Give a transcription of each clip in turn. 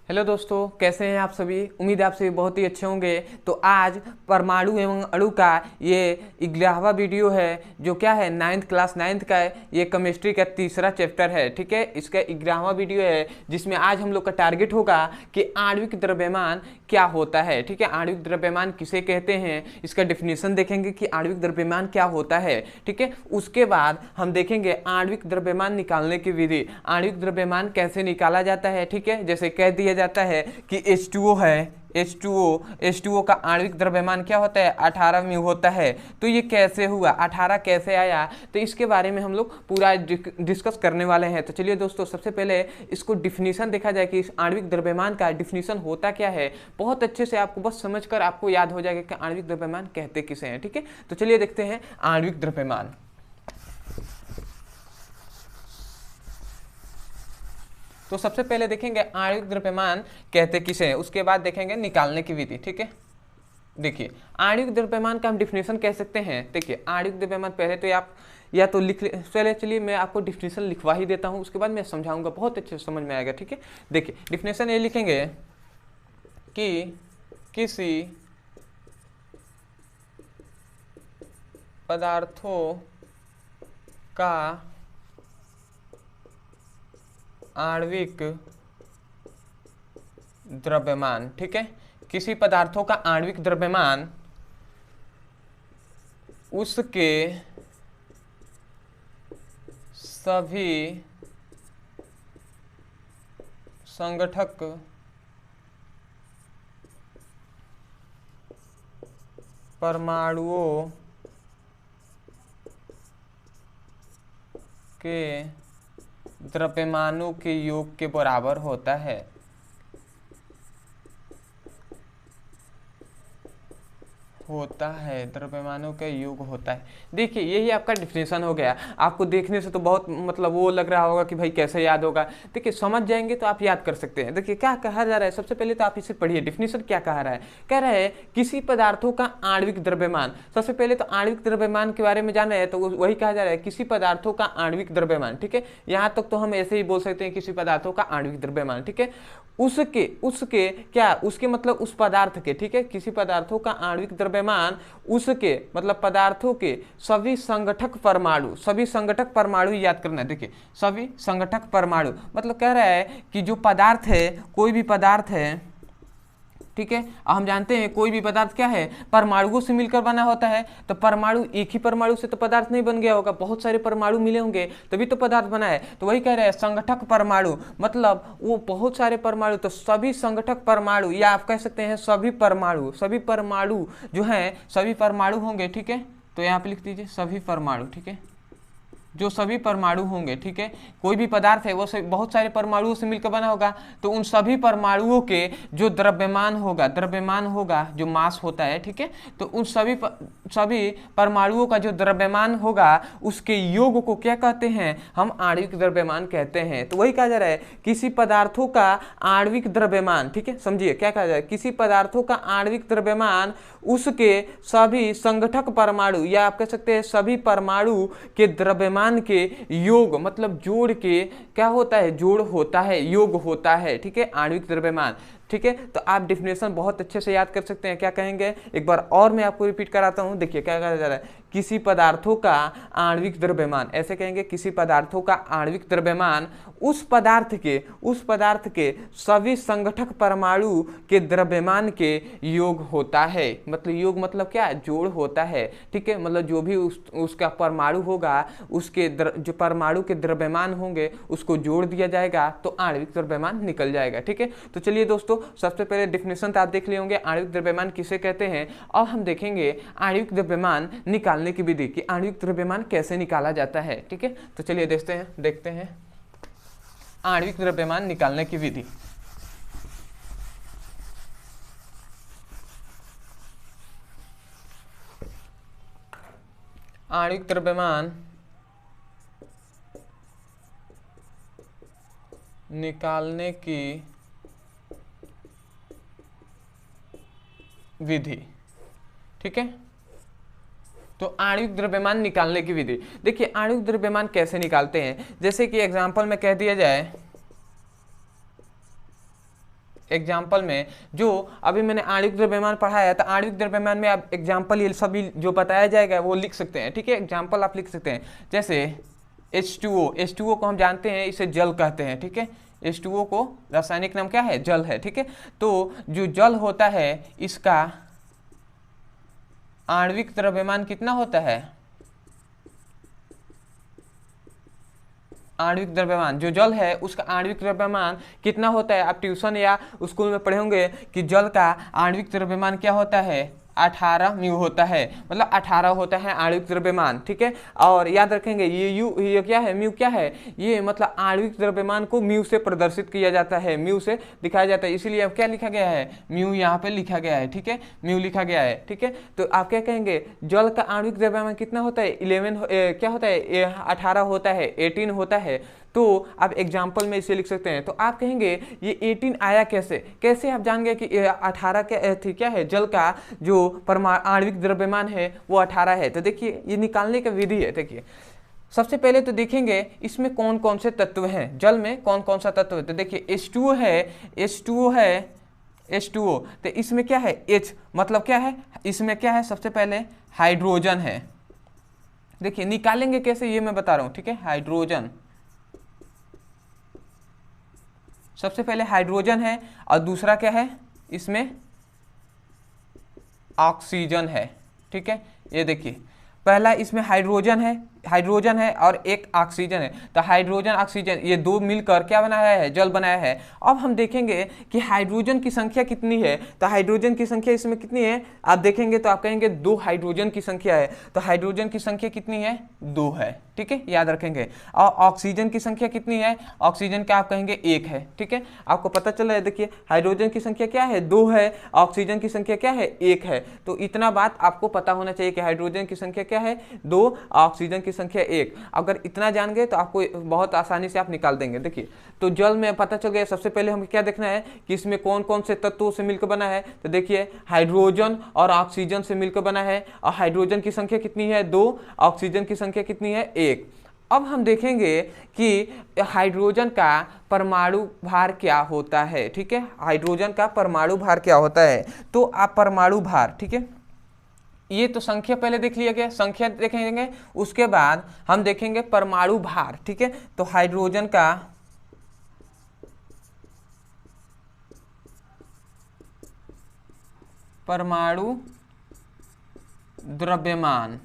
Hello दोस्तों, कैसे हैं आप सभी। उम्मीद है आप सभी बहुत ही अच्छे होंगे। तो आज परमाणु एवं अणु का ये 11वां वीडियो है, जो क्या है क्लास नाइन्थ का है। ये केमिस्ट्री का तीसरा चैप्टर है। ठीक है, इसका 11वां वीडियो है, जिसमें आज हम लोग का टारगेट होगा कि आणविक द्रव्यमान क्या होता है। ठीक है, आणविक द्रव्यमान किसे कहते हैं, इसका डिफिनीशन देखेंगे कि आणविक द्रव्यमान क्या होता है। ठीक है, उसके बाद हम देखेंगे आणविक द्रव्यमान निकालने की विधि, आणविक द्रव्यमान कैसे निकाला जाता है। ठीक है, जैसे कह दिया जाता है कि H2O है, H2O का आणविक द्रव्यमान क्या होता है, 18 म्यू होता है। तो ये कैसे हुआ, 18 कैसे आया, तो इसके बारे में हम लोग पूरा डिस्कस करने वाले हैं। तो चलिए दोस्तों, सबसे पहले इसको डिफिनीशन देखा जाए कि इस आणविक द्रव्यमान का डिफिनीशन होता क्या है। बहुत अच्छे से आपको बस समझकर आपको याद हो जाएगा कि आणविक द्रव्यमान कहते किसे हैं। ठीक है, तो चलिए देखते हैं आणविक द्रव्यमान। तो सबसे पहले देखेंगे आणविक द्रव्यमान कहते किसे हैं, उसके बाद देखेंगे निकालने की विधि। ठीक है, देखिए आणविक द्रव्यमान का हम डिफिनेशन कह सकते हैं। देखिए आणविक द्रव्यमान पहले तो आप या तो लिख पहले, चलिए मैं आपको डिफिनेशन लिखवा ही देता हूं, उसके बाद मैं समझाऊंगा, बहुत अच्छे से समझ में आएगा। ठीक है, देखिए डिफिनेशन ये लिखेंगे कि किसी पदार्थों का आणविक द्रव्यमान, ठीक है, किसी पदार्थों का आणविक द्रव्यमान उसके सभी संगठक परमाणुओं के द्रव्यमानों के योग के बराबर होता है। द्रव्यमानों का योग होता है। देखिए यही आपका डिफिनेशन हो गया। आपको देखने से तो बहुत मतलब वो लग रहा होगा कि भाई कैसे याद होगा। देखिए समझ जाएंगे तो आप याद कर सकते हैं। देखिए क्या कहा जा रहा है, सबसे पहले तो आप इसे पढ़िए, डिफिनेशन क्या कह रहा है। कह रहा है किसी पदार्थों का आणविक द्रव्यमान। सबसे पहले तो आणविक द्रव्यमान के बारे में जान रहे हैं, तो वही कहा जा रहा है किसी पदार्थों का आणविक द्रव्यमान। ठीक है, यहाँ तक तो हम ऐसे ही बोल सकते हैं, किसी पदार्थों का आणविक द्रव्यमान। ठीक है, उसके क्या, उसके मतलब उस पदार्थ के, ठीक है, किसी पदार्थों का आणविक द्रव्यमान उसके मतलब पदार्थों के सभी संगठक परमाणु याद करना है। देखिए सभी संगठक परमाणु मतलब कह रहा है कि जो पदार्थ है, कोई भी पदार्थ है, ठीक है, हम जानते हैं कोई भी पदार्थ क्या है, परमाणुओं से मिलकर बना होता है। तो परमाणु, एक ही परमाणु से तो पदार्थ नहीं बन गया होगा, बहुत सारे परमाणु मिले होंगे तभी तो पदार्थ बना है। तो वही कह रहे हैं संगठक परमाणु, मतलब वो बहुत सारे परमाणु, तो सभी संगठक परमाणु, या आप कह सकते हैं सभी परमाणु जो है, सभी परमाणु होंगे। ठीक है, तो यहाँ पे लिख दीजिए सभी परमाणु। ठीक है, जो सभी परमाणु होंगे, ठीक है, कोई भी पदार्थ है वो बहुत सारे परमाणुओं से मिलकर बना होगा, तो उन सभी परमाणुओं के जो द्रव्यमान होगा जो मास होता है, ठीक है, तो उन सभी परमाणुओं का जो द्रव्यमान होगा उसके योग को क्या कहते हैं, हम आणविक द्रव्यमान कहते हैं। तो वही कहा जा रहा है किसी पदार्थों का आणविक द्रव्यमान। ठीक है, समझिए क्या कहा जा रहा है, किसी पदार्थों का आणविक द्रव्यमान उसके सभी संगठक परमाणु, या आप कह सकते हैं सभी परमाणु के द्रव्यमान के योग मतलब जोड़ के क्या होता है, जोड़ होता है, योग होता है। ठीक है, आणविक द्रव्यमान। ठीक है, तो आप डिफिनेशन बहुत अच्छे से याद कर सकते हैं। क्या कहेंगे, एक बार और मैं आपको रिपीट कराता हूं। देखिए क्या कहा जा रहा है, किसी पदार्थों का आणविक द्रव्यमान, ऐसे कहेंगे किसी पदार्थों का आणविक द्रव्यमान उस पदार्थ के सभी संगठक परमाणु के द्रव्यमान के योग होता है। मतलब योग मतलब क्या, जोड़ होता है। ठीक है, मतलब जो भी उसका परमाणु होगा, उसके जो परमाणु के द्रव्यमान होंगे उसको जोड़ दिया जाएगा तो आणविक द्रव्यमान निकल जाएगा। ठीक है, तो चलिए दोस्तों, सबसे पहले डिफिनेशन तो आप देख लिए होंगे आणविक द्रव्यमान किसे कहते हैं। अब हम देखेंगे आणविक द्रव्यमान निकालने की विधि कि आणविक द्रव्यमान कैसे निकाला जाता है। ठीक है, तो चलिए देखते हैं आणविक द्रव्यमान निकालने की विधि। आणविक द्रव्यमान निकालने की विधि। ठीक है, तो आणविक द्रव्यमान निकालने की विधि। देखिए आणविक द्रव्यमान कैसे निकालते हैं, जैसे कि एग्जांपल में कह दिया जाए एग्जाम्पल में जो अभी मैंने आणविक द्रव्यमान पढ़ाया तो आणविक द्रव्यमान में आप एग्जाम्पल ये सभी जो बताया जाएगा वो लिख सकते हैं, ठीक है। एग्जाम्पल आप लिख सकते हैं, जैसे H2O को हम जानते हैं इसे जल कहते हैं, ठीक है। H2O को रासायनिक नाम क्या है, जल है, ठीक है। तो जो जल होता है इसका आणविक द्रव्यमान कितना होता है, आणविक द्रव्यमान जो जल है उसका आणविक द्रव्यमान कितना होता है। आप ट्यूशन या स्कूल में पढ़े होंगे कि जल का आणविक द्रव्यमान क्या होता है, 18 म्यू होता है, मतलब 18 होता है आणविक द्रव्यमान, ठीक है। और याद रखेंगे ये क्या है, म्यू क्या है, ये मतलब आणविक द्रव्यमान को म्यू से प्रदर्शित किया जाता है, म्यू से दिखाया जाता है, इसीलिए अब क्या लिखा गया है, म्यू यहाँ पे लिखा गया है, ठीक है, म्यू लिखा गया है, ठीक है। तो आप क्या कहेंगे, जल का आणविक द्रव्यमान कितना होता है, 11 क्या होता है, 18 होता है, 18 होता है। तो आप एग्जाम्पल में इसे लिख सकते हैं। तो आप कहेंगे ये 18 आया कैसे, कैसे आप जान गए कि 18 क्या है, जल का जो आणविक द्रव्यमान है वो 18 है। तो देखिए ये निकालने का विधि है। देखिए सबसे पहले तो देखेंगे इसमें कौन कौन से तत्व हैं, जल में कौन कौन सा तत्व है। तो देखिए H2O है, H2O तो इसमें क्या है, H मतलब क्या है, इसमें क्या है, सबसे पहले हाइड्रोजन है। देखिए निकालेंगे कैसे ये मैं बता रहा हूँ, ठीक है। हाइड्रोजन, सबसे पहले हाइड्रोजन है और दूसरा क्या है, इसमें ऑक्सीजन है, ठीक है। ये देखिए पहला इसमें हाइड्रोजन है और एक ऑक्सीजन है। तो हाइड्रोजन ऑक्सीजन ये दो मिलकर क्या बनाया है, जल बनाया है। अब हम देखेंगे कि हाइड्रोजन की संख्या कितनी है। तो हाइड्रोजन की संख्या इसमें कितनी है, आप देखेंगे तो आप कहेंगे 2 हाइड्रोजन की संख्या है। तो हाइड्रोजन की संख्या कितनी है, 2 है, ठीक है, याद रखेंगे। और ऑक्सीजन की संख्या कितनी है, ऑक्सीजन का आप कहेंगे 1 है, ठीक है। आपको पता चला है, देखिए हाइड्रोजन की संख्या क्या है, 2 है, ऑक्सीजन की संख्या क्या है, 1 है। तो इतना बात आपको पता होना चाहिए कि हाइड्रोजन की संख्या क्या है, 2, ऑक्सीजन की संख्या 1। अगर इतना जान गए तो आपको बहुत आसानी से आप निकाल देंगे। देखिए तो जल में पता चल गया, सबसे पहले हमें क्या देखना है कि इसमें कौन कौन से तत्वों से मिलकर बना है। तो देखिए हाइड्रोजन और ऑक्सीजन से मिलकर बना है और हाइड्रोजन की संख्या कितनी है, 2, ऑक्सीजन की संख्या कितनी है, 1। अब हम देखेंगे कि हाइड्रोजन का परमाणु भार क्या होता है, ठीक है। हाइड्रोजन का परमाणु भार क्या होता है, तो आप परमाणु भार, ठीक है, ये तो संख्या पहले देख लिया गया, संख्या देखेंगे, उसके बाद हम देखेंगे परमाणु भार, ठीक है। तो हाइड्रोजन का परमाणु द्रव्यमान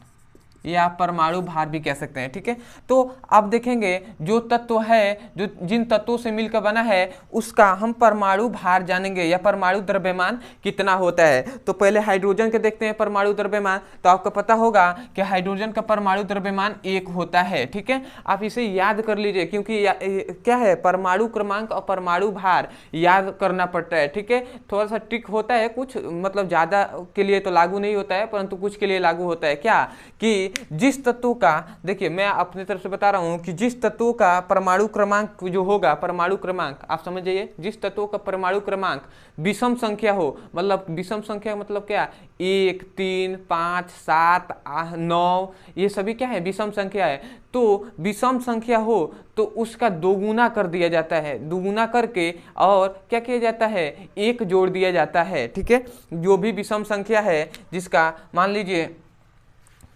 या परमाणु भार भी कह सकते हैं, ठीक है। तो आप देखेंगे जो तत्व है, जो जिन तत्वों से मिलकर बना है उसका हम परमाणु भार जानेंगे या परमाणु द्रव्यमान कितना होता है। तो पहले हाइड्रोजन के देखते हैं परमाणु द्रव्यमान। तो आपको पता होगा कि हाइड्रोजन का परमाणु द्रव्यमान 1 होता है, ठीक है। आप इसे याद कर लीजिए क्योंकि क्या है, परमाणु क्रमांक और परमाणु भार याद करना पड़ता है, ठीक है। थोड़ा सा ट्रिक होता है, कुछ मतलब ज्यादा के लिए तो लागू नहीं होता है परंतु कुछ के लिए लागू होता है। क्या कि जिस तत्व का, देखिए मैं अपनी तरफ से बता रहा हूं कि जिस तत्व का परमाणु क्रमांक जो होगा, परमाणु क्रमांक आप समझ जाइए, जिस तत्व का परमाणु क्रमांक विषम संख्या हो, मतलब विषम संख्या मतलब क्या, 1, 3, 5, 7, 9 ये सभी क्या है, विषम संख्या है। तो विषम संख्या हो तो उसका दोगुना कर दिया जाता है, दोगुना करके और क्या किया जाता है, 1 जोड़ दिया जाता है, ठीक है। जो भी विषम संख्या है जिसका, मान लीजिए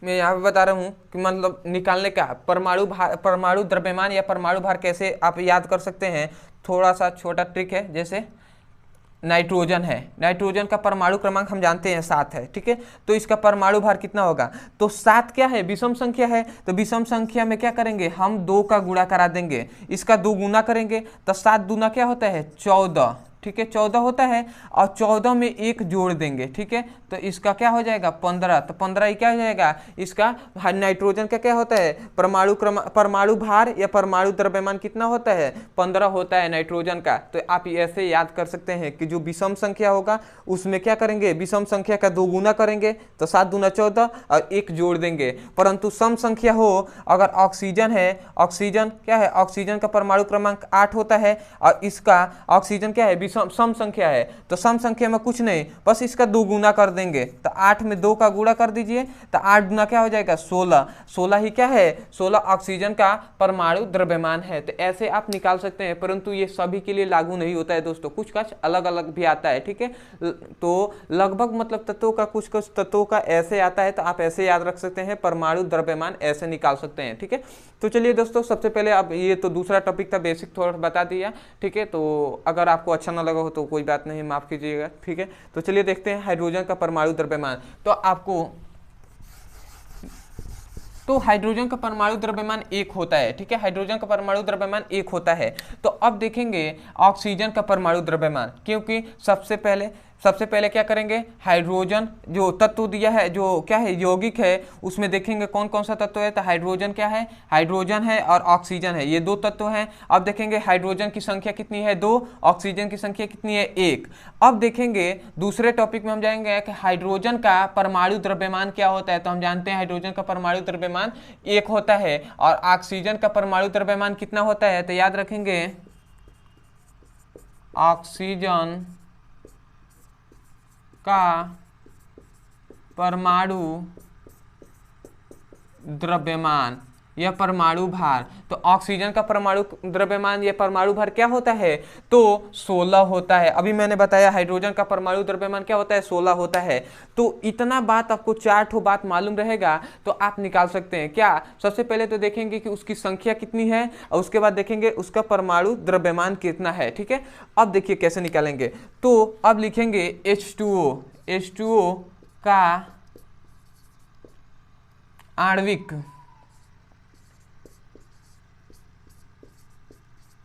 मैं यहाँ पे बता रहा हूँ कि मतलब निकालने का परमाणु भार, परमाणु द्रव्यमान या परमाणु भार कैसे आप याद कर सकते हैं। थोड़ा सा छोटा ट्रिक है, जैसे नाइट्रोजन है, नाइट्रोजन का परमाणु क्रमांक हम जानते हैं 7 है, ठीक है। तो इसका परमाणु भार कितना होगा, तो 7 क्या है, विषम संख्या है। तो विषम संख्या में क्या करेंगे, हम 2 का गुणा करा देंगे, इसका 2 गुना करेंगे तो 7 दूना क्या होता है, 14, ठीक है, 14 होता है। और 14 में 1 जोड़ देंगे, ठीक है, तो इसका क्या हो जाएगा, 15। तो 15 ही क्या हो जाएगा, इसका नाइट्रोजन का क्या होता है, परमाणु भार या परमाणु द्रव्यमान कितना होता है, 15 होता है नाइट्रोजन का। तो आप ऐसे याद कर सकते हैं कि जो विषम संख्या होगा उसमें क्या करेंगे, विषम संख्या का 2 गुना करेंगे तो 7 दूना 14 और 1 जोड़ देंगे। परंतु सम संख्या हो, अगर ऑक्सीजन है, ऑक्सीजन क्या है, ऑक्सीजन का परमाणु क्रमांक 8 होता है और इसका ऑक्सीजन क्या है, सम संख्या है, तो सम संख्या में कुछ नहीं, बस इसका 2 गुना कर देंगे। तो 8 में 2 का गुणा कर दीजिए, तो 8 गुना क्या हो जाएगा 16। 16 ही क्या है, 16 ऑक्सीजन का परमाणु द्रव्यमान है। तो ऐसे आप निकाल सकते हैं, परंतु ये सभी के लिए लागू नहीं होता है दोस्तों, कुछ अलग अलग भी आता है। ठीक है, तो लगभग मतलब तत्वों का कुछ तत्वों का ऐसे आता है, तो आप ऐसे याद रख सकते हैं, परमाणु द्रव्यमान ऐसे निकाल सकते हैं। ठीक है, तो चलिए दोस्तों, सबसे पहले अब ये तो दूसरा टॉपिक था, बेसिक थोड़ा बता दिया। ठीक है, तो अगर आपको अच्छा ना लगा हो तो कोई बात नहीं, माफ कीजिएगा। ठीक है, तो चलिए देखते हैं हाइड्रोजन का परमाणु द्रव्यमान। तो हाइड्रोजन का परमाणु द्रव्यमान 1 होता है। ठीक है, हाइड्रोजन का परमाणु द्रव्यमान 1 होता है। तो अब देखेंगे ऑक्सीजन का परमाणु द्रव्यमान, क्योंकि सबसे पहले क्या करेंगे, हाइड्रोजन जो तत्व दिया है, जो क्या है यौगिक है, उसमें देखेंगे कौन कौन सा तत्व है। तो हाइड्रोजन क्या है, हाइड्रोजन है और ऑक्सीजन है, ये 2 तत्व हैं। अब देखेंगे हाइड्रोजन की संख्या कितनी है 2, ऑक्सीजन की संख्या कितनी है 1। अब देखेंगे दूसरे टॉपिक में हम जाएंगे कि हाइड्रोजन का परमाणु द्रव्यमान क्या होता है। तो हम जानते हैं हाइड्रोजन का परमाणु द्रव्यमान 1 होता है, और ऑक्सीजन का परमाणु द्रव्यमान कितना होता है। तो याद रखेंगे ऑक्सीजन का परमाणु द्रव्यमान या परमाणु भार, तो ऑक्सीजन का परमाणु द्रव्यमान या परमाणु भार क्या होता है, तो 16 होता है। अभी मैंने बताया हाइड्रोजन का परमाणु द्रव्यमान क्या होता है, 16 होता है। तो इतना बात आपको 4 बात मालूम रहेगा तो आप निकाल सकते हैं। क्या, सबसे पहले तो देखेंगे कि उसकी संख्या कितनी है, और उसके बाद देखेंगे उसका परमाणु द्रव्यमान कितना है। ठीक है, अब देखिए कैसे निकालेंगे। तो अब लिखेंगे H2O का आणविक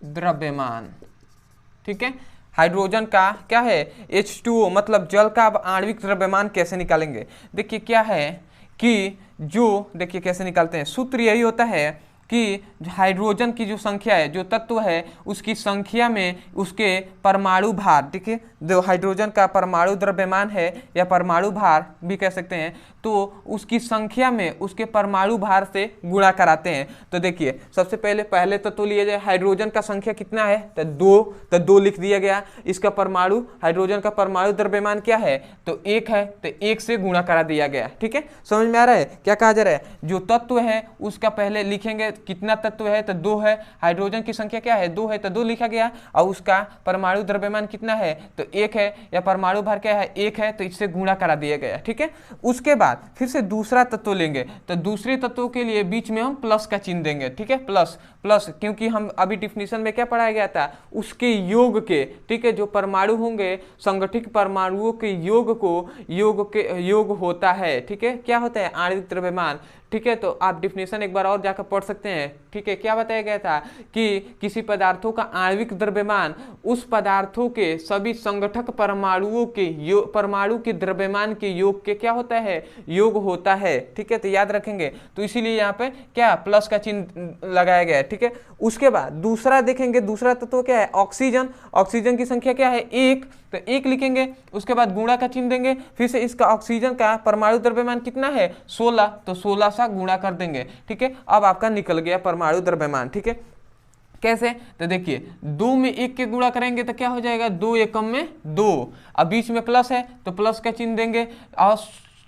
द्रव्यमान। ठीक है, हाइड्रोजन का क्या है H2O, मतलब जल का। अब आणविक द्रव्यमान कैसे निकालेंगे, देखिए क्या है कि देखिए कैसे निकालते हैं, सूत्र यही होता है कि हाइड्रोजन की जो संख्या है, जो तत्व है, उसकी संख्या में उसके परमाणु भार, ठीक है, जो हाइड्रोजन का परमाणु द्रव्यमान है या परमाणु भार भी कह सकते हैं, तो उसकी संख्या में उसके परमाणु भार से गुणा कराते हैं। तो देखिए सबसे पहले तत्व लिया जाए, हाइड्रोजन का संख्या कितना है, तो 2, तो 2 लिख दिया गया। इसका परमाणु, हाइड्रोजन का परमाणु द्रव्यमान क्या है, तो 1 है, तो 1 से गुणा करा दिया गया। ठीक है, समझ में आ रहा है क्या कहा जा रहा है। जो तत्व है उसका पहले लिखेंगे कितना तत्व है, तो 2 है। हाइड्रोजन की संख्या क्या है, 2 है, तो 2 लिखा गया, और उसका परमाणु द्रव्यमान कितना है, तो 1 है, या परमाणु भार क्या है 1 है, तो इससे गुणा करा दिया गया। ठीक है, उसके बाद फिर से दूसरा तत्व लेंगे, तो दूसरे तत्वों के लिए बीच में हम प्लस का चिन्ह देंगे। ठीक है, प्लस, क्योंकि हम अभी डिफिनीशन में क्या पढ़ाया गया था, उसके योग के, ठीक है, जो परमाणु होंगे संगठित परमाणुओं के योग होता है। ठीक है, क्या होता है, आणविक द्रव्यमान। ठीक है, तो आप डिफिनेशन एक बार और जाकर पढ़ सकते हैं। ठीक है, क्या बताया गया था कि किसी पदार्थों का आणविक द्रव्यमान उस पदार्थों के सभी संगठक परमाणुओं के परमाणु के द्रव्यमान के योग के क्या होता है, योग होता है। ठीक है, तो याद रखेंगे, तो इसीलिए यहाँ पे क्या प्लस का चिन्ह लगाया गया है। ठीक है, उसके बाद दूसरा देखेंगे, दूसरा तत्व क्या है, ऑक्सीजन। ऑक्सीजन की संख्या क्या है 1, तो 1 लिखेंगे, उसके बाद गुणा का चिन्ह देंगे, फिर से इसका ऑक्सीजन का परमाणु द्रव्यमान कितना है 16, तो 16 सा गुणा कर देंगे। ठीक है, अब आपका निकल गया परमाणु द्रव्यमान। ठीक है, कैसे, तो देखिए 2 में 1 के गुणा करेंगे तो क्या हो जाएगा, 2 एकम में 2, अब बीच में प्लस है तो प्लस का चिन्ह देंगे, और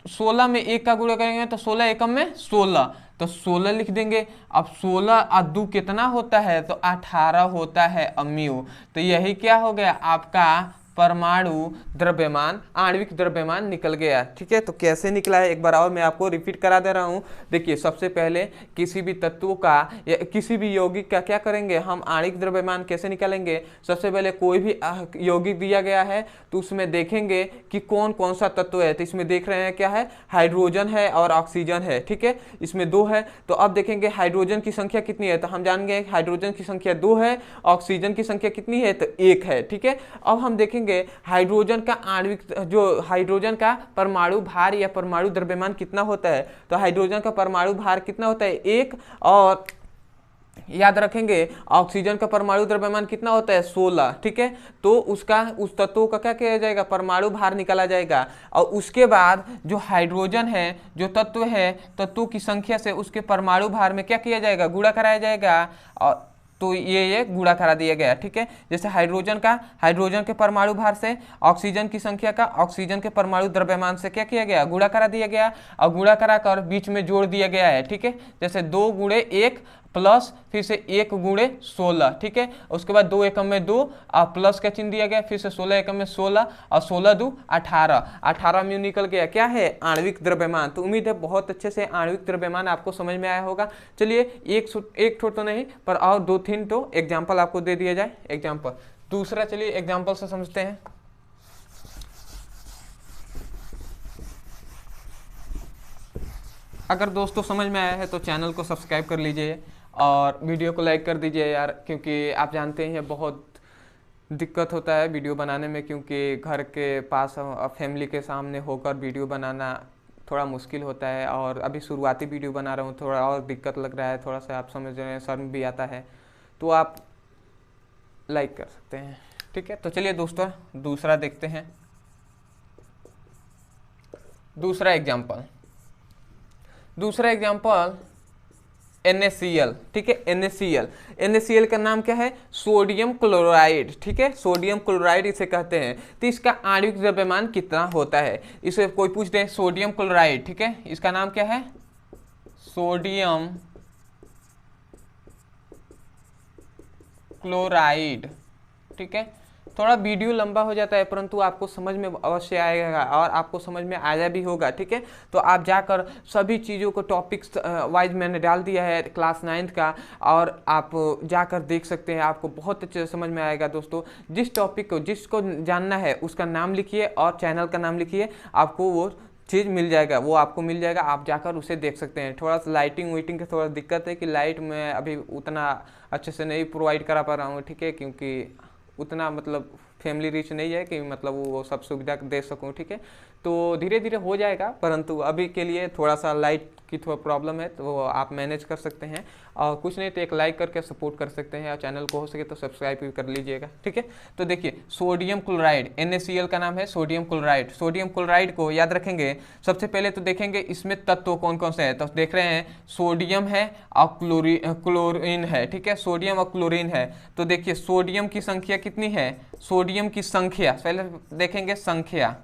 16 में 1 का गुणा करेंगे तो 16 एकम में 16, तो 16 लिख देंगे। अब 16 और 2 कितना होता है, तो 18 होता है अम्यू। तो यही क्या हो गया आपका परमाणु द्रव्यमान, आणविक द्रव्यमान निकल गया। ठीक है, तो कैसे निकला है एक बार और मैं आपको रिपीट करा दे रहा हूं। देखिए सबसे पहले किसी भी तत्वों का या किसी भी यौगिक का क्या करेंगे, हम आणविक द्रव्यमान कैसे निकालेंगे। सबसे पहले कोई भी यौगिक दिया गया है तो उसमें देखेंगे कि कौन कौन सा तत्व है। तो इसमें देख रहे हैं क्या है, हाइड्रोजन है और ऑक्सीजन है। ठीक है, इसमें 2 है, तो अब देखेंगे हाइड्रोजन की संख्या कितनी है, तो हम जान गए हाइड्रोजन की संख्या 2 है, ऑक्सीजन की संख्या कितनी है, तो 1 है। ठीक है, अब हम देखेंगे हाइड्रोजन का आणविक, जो हाइड्रोजन का परमाणु भार या परमाणु द्रव्यमान कितना होता है, तो हाइड्रोजन का परमाणु भार कितना होता है 1, और याद रखेंगे ऑक्सीजन का परमाणु द्रव्यमान कितना होता है 16। ठीक है, तो उसका उस तत्व का क्या किया जाएगा, परमाणु भार निकाला जाएगा, और उसके बाद जो हाइड्रोजन है, जो तत्व है, तत्वों की संख्या से उसके परमाणु भार में क्या किया जाएगा, गुणा कराया जाएगा। और तो ये गुणा करा दिया गया, ठीक है। जैसे हाइड्रोजन के परमाणु भार से ऑक्सीजन की संख्या का ऑक्सीजन के परमाणु द्रव्यमान से क्या किया गया, गुणा करा दिया गया, और गुणा कराकर बीच में जोड़ दिया गया है, ठीक है। जैसे 2 गुणे 1 प्लस फिर से 1 गुणे 16, ठीक है। उसके बाद 2 एकम में 2 और प्लस का चिन्ह दिया गया, फिर से 16 एकम में 16 और 16 2 18, 18 में निकल गया क्या है, आणविक द्रव्यमान। तो उम्मीद है बहुत अच्छे से आणविक द्रव्यमान आपको समझ में आया होगा। चलिए एक ठो तो नहीं पर और 2-3 तो एग्जाम्पल आपको दे दिया जाए। एग्जाम्पल दूसरा, चलिए एग्जाम्पल से समझते हैं। अगर दोस्तों समझ में आया है तो चैनल को सब्सक्राइब कर लीजिए और वीडियो को लाइक कर दीजिए यार, क्योंकि आप जानते हैं बहुत दिक्कत होता है वीडियो बनाने में, क्योंकि घर के पास फैमिली के सामने होकर वीडियो बनाना थोड़ा मुश्किल होता है। और अभी शुरुआती वीडियो बना रहा हूँ, थोड़ा और दिक्कत लग रहा है, थोड़ा सा आप समझ रहे हैं, शर्म भी आता है, तो आप लाइक कर सकते हैं, ठीक है। तो चलिए दोस्तों दूसरा देखते हैं। दूसरा एग्जाम्पल NaCl, ठीक है। NaCl का नाम क्या है, सोडियम क्लोराइड, ठीक है। सोडियम क्लोराइड इसे कहते हैं। तो इसका आणविक द्रव्यमान कितना होता है, इसे कोई पूछ दे, सोडियम क्लोराइड, ठीक है, इसका नाम क्या है, सोडियम क्लोराइड, ठीक है। थोड़ा वीडियो लंबा हो जाता है परंतु आपको समझ में अवश्य आएगा और आपको समझ में आया भी होगा, ठीक है। तो आप जाकर सभी चीज़ों को टॉपिक्स वाइज मैंने डाल दिया है क्लास 9th का, और आप जाकर देख सकते हैं, आपको बहुत अच्छे से समझ में आएगा दोस्तों। जिस टॉपिक को जिसको जानना है उसका नाम लिखिए और चैनल का नाम लिखिए, आपको वो चीज़ मिल जाएगा, वो आपको मिल जाएगा, आप जाकर उसे देख सकते हैं। थोड़ा सा लाइटिंग वीटिंग की थोड़ा दिक्कत है कि लाइट में अभी उतना अच्छे से नहीं प्रोवाइड करा पा रहा हूँ, ठीक है, क्योंकि उतना मतलब फैमिली रिच नहीं है कि मतलब वो सब सुविधा दे सकूं, ठीक है। तो धीरे धीरे हो जाएगा, परंतु अभी के लिए थोड़ा सा लाइट की थोड़ा प्रॉब्लम है, तो आप मैनेज कर सकते हैं। और कुछ नहीं तो एक लाइक करके सपोर्ट कर सकते हैं, और चैनल को हो सके तो सब्सक्राइब भी कर लीजिएगा, ठीक है। तो देखिए सोडियम क्लोराइड, NaCl का नाम है सोडियम क्लोराइड। सोडियम क्लोराइड को याद रखेंगे, सबसे पहले तो देखेंगे इसमें तत्व कौन कौन से हैं। तो देख रहे हैं सोडियम है और क्लोरीन है, ठीक है, सोडियम और क्लोरीन है। तो देखिए सोडियम की संख्या कितनी है, सोडियम की संख्या पहले देखेंगे, संख्या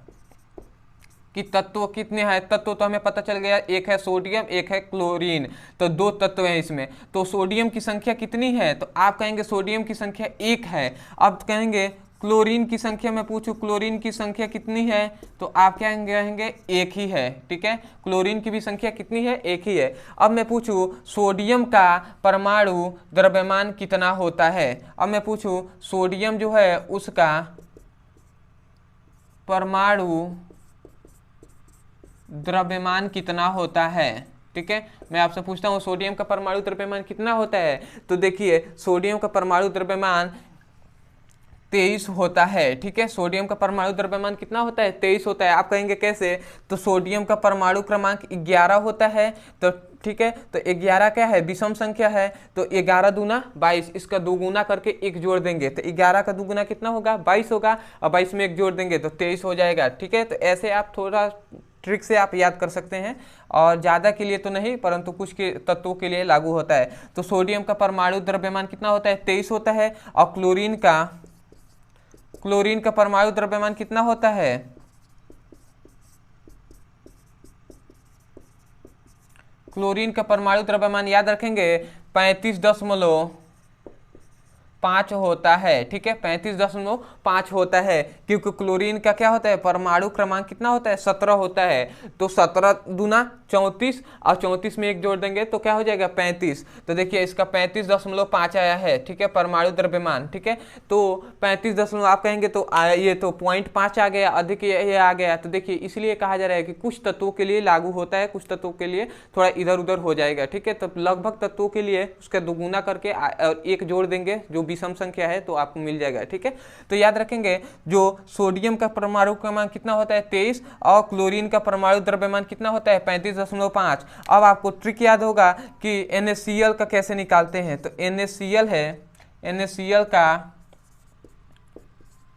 कि तत्व कितने हैं। तत्व तो हमें पता चल गया, एक है सोडियम एक है क्लोरीन, तो 2 तत्व हैं इसमें। तो सोडियम की संख्या कितनी है, तो आप कहेंगे सोडियम की संख्या 1 है। अब कहेंगे क्लोरीन की संख्या, मैं पूछूं क्लोरीन की संख्या कितनी है, तो आप क्या कहेंगे 1 ही है, ठीक है। क्लोरीन की भी संख्या कितनी है, 1 ही है। अब मैं पूछूं सोडियम का परमाणु द्रव्यमान कितना होता है, अब मैं पूछूं सोडियम जो है उसका परमाणु द्रव्यमान कितना होता है, ठीक है। मैं आपसे पूछता हूँ सोडियम का परमाणु द्रव्यमान कितना होता है, तो देखिए सोडियम का परमाणु द्रव्यमान 23 होता है, ठीक है। सोडियम का परमाणु द्रव्यमान कितना होता है, 23 होता है। आप कहेंगे कैसे, तो सोडियम का परमाणु क्रमांक 11 होता है, तो ठीक है, तो 11 क्या है, विषम संख्या है, तो 11 दूना 22, इसका दोगुना करके 1 जोड़ देंगे, तो 11 का दोगुना कितना होगा, 22 होगा, और 22 में 1 जोड़ देंगे तो 23 हो जाएगा, ठीक है। तो ऐसे आप थोड़ा ट्रिक से आप याद कर सकते हैं, और ज़्यादा के लिए तो नहीं परंतु कुछ के तत्वों के लिए लागू होता है। तो सोडियम का परमाणु द्रव्यमान कितना होता है, 23 होता है, और क्लोरीन का परमाणु द्रव्यमान कितना होता है, क्लोरीन का परमाणु द्रव्यमान याद रखेंगे 35.5 होता है, ठीक है, 35.5 होता है, क्योंकि क्लोरीन का क्या होता है, परमाणु क्रमांक कितना होता है, 17 होता है। तो 17 दूना 34, और 34 में 1 जोड़ देंगे तो क्या हो जाएगा 35। तो देखिए इसका 35.5 आया है, ठीक है, परमाणु द्रव्यमान, ठीक है। तो 35 आप कहेंगे तो ये तो 0.5 आ गया, अधिक ये आ गया। तो देखिए इसलिए कहा जा रहा है कि कुछ तत्वों के लिए लागू होता है, कुछ तत्वों के लिए थोड़ा इधर उधर हो जाएगा, ठीक है। तो लगभग तत्वों के लिए उसका दोगुना करके 1 जोड़ देंगे, जो विषम संख्या है, तो आपको मिल जाएगा, ठीक है। तो याद रखेंगे जो सोडियम का परमाणु क्रमांक कितना होता है 23, और क्लोरीन का परमाणु द्रव्यमान कितना होता है 35.5। अब आपको ट्रिक याद होगा कि NaCl का कैसे निकालते हैं। तो NaCl है, NaCl का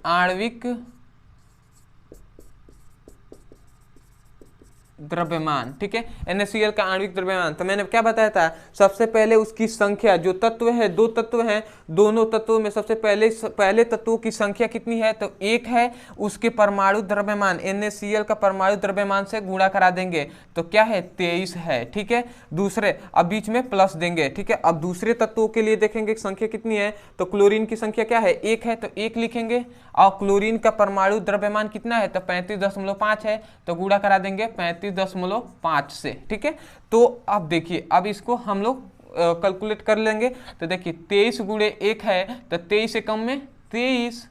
आणविक द्रव्यमान, ठीक है, NaCl का आणविक द्रव्यमान। तो मैंने क्या बताया था, सबसे पहले उसकी संख्या, जो तत्व है, दो तत्व हैं, दोनों तत्वों में सबसे पहले तत्वों की संख्या कितनी है, तो एक है, उसके परमाणु द्रव्यमान NaCl का परमाणु द्रव्यमान से गुणा करा देंगे तो क्या है, 23 है, ठीक है। दूसरे अब बीच में प्लस देंगे, ठीक है। अब दूसरे तत्वों के लिए देखेंगे संख्या कितनी है, तो क्लोरीन की संख्या क्या है, एक है, तो एक लिखेंगे। और क्लोरीन का परमाणु द्रव्यमान कितना है, तो 35.5 है, तो गुणा करा देंगे 35.5 से, ठीक है। तो अब देखिए, अब इसको हम लोग कैलकुलेट कर लेंगे। तो देखिए 23 गुणे 1 है, तो 23 से कम में 23,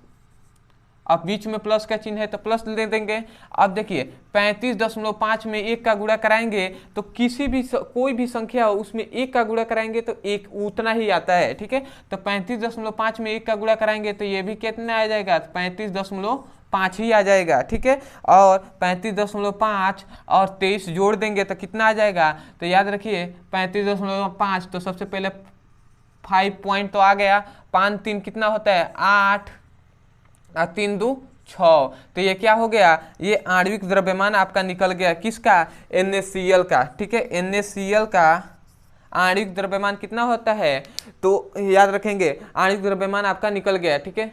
अब बीच में प्लस का चिन्ह है तो प्लस दे देंगे। अब देखिए 35.5 में 1 का गुणा कराएंगे तो कोई भी संख्या हो उसमें 1 का गुणा कराएंगे तो एक उतना ही आता है, ठीक है। तो 35.5 में 1 का गुणा कराएंगे तो ये भी कितना आ जाएगा, 35.5 ही आ जाएगा, ठीक है। और 35.5 और 23 जोड़ देंगे तो कितना आ जाएगा, तो याद रखिए 35.5, तो सबसे पहले 5 पॉइंट तो आ गया, 5 3 कितना होता है 8, 3 2 6, तो ये क्या हो गया, ये आणविक द्रव्यमान आपका निकल गया, किसका, NaCl का, ठीक है। NaCl का आणविक द्रव्यमान कितना होता है, तो याद रखेंगे आणविक द्रव्यमान आपका निकल गया, ठीक है,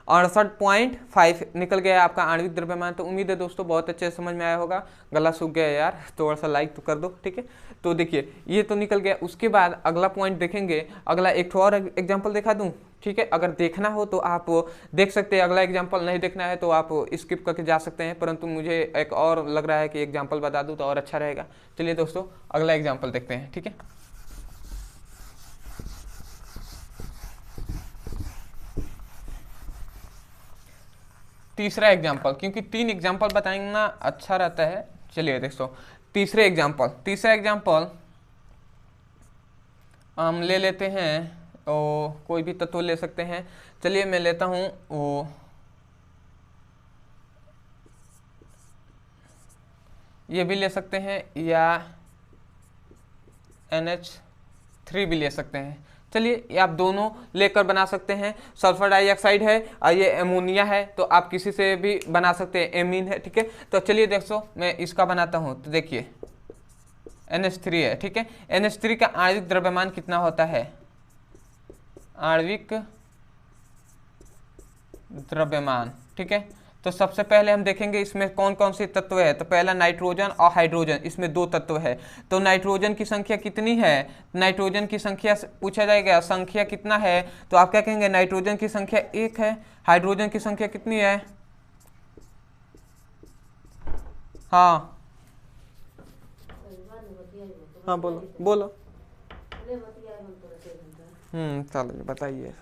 68.5 निकल गया आपका आणविक द्रव्यमान। तो उम्मीद है दोस्तों बहुत अच्छे से समझ में आया होगा। गला सूख गया यार, थोड़ा सा लाइक तो कर दो, ठीक है। तो देखिए ये तो निकल गया, उसके बाद अगला पॉइंट देखेंगे, अगला एक और एग्जाम्पल दिखा दूं, ठीक है। अगर देखना हो तो आप देख सकते हैं, अगला एग्जाम्पल नहीं देखना है तो आप स्किप करके जा सकते हैं, परंतु मुझे एक और लग रहा है कि एग्जाम्पल बता दूं तो और अच्छा रहेगा। चलिए दोस्तों अगला एग्जाम्पल देखते हैं, ठीक है। तीसरा एग्जाम्पल, क्योंकि 3 एग्जाम्पल बताना अच्छा रहता है। चलिए दोस्तों तीसरा एग्जाम्पल हम ले लेते हैं, कोई भी तत्व ले सकते हैं। चलिए मैं लेता हूँ ये भी ले सकते हैं, या NH3 भी ले सकते हैं। चलिए ये आप दोनों लेकर बना सकते हैं। सल्फर डाइऑक्साइड है और ये एमोनिया है, तो आप किसी से भी बना सकते हैं, एमीन है, ठीक है। तो चलिए देखो मैं इसका बनाता हूँ। तो देखिए NH3 है, ठीक है। NH3 का आणविक द्रव्यमान कितना होता है, आणविक द्रव्यमान, ठीक है। तो सबसे पहले हम देखेंगे इसमें कौन कौन से तत्व है। तो पहला नाइट्रोजन और हाइड्रोजन, इसमें 2 तत्व है। तो नाइट्रोजन की संख्या कितनी है, नाइट्रोजन की संख्या पूछा जाएगा, संख्या कितना है, तो आप क्या कहेंगे, नाइट्रोजन की संख्या 1 है। हाइड्रोजन की संख्या कितनी है, हाँ हाँ बोलो चलो बताइए।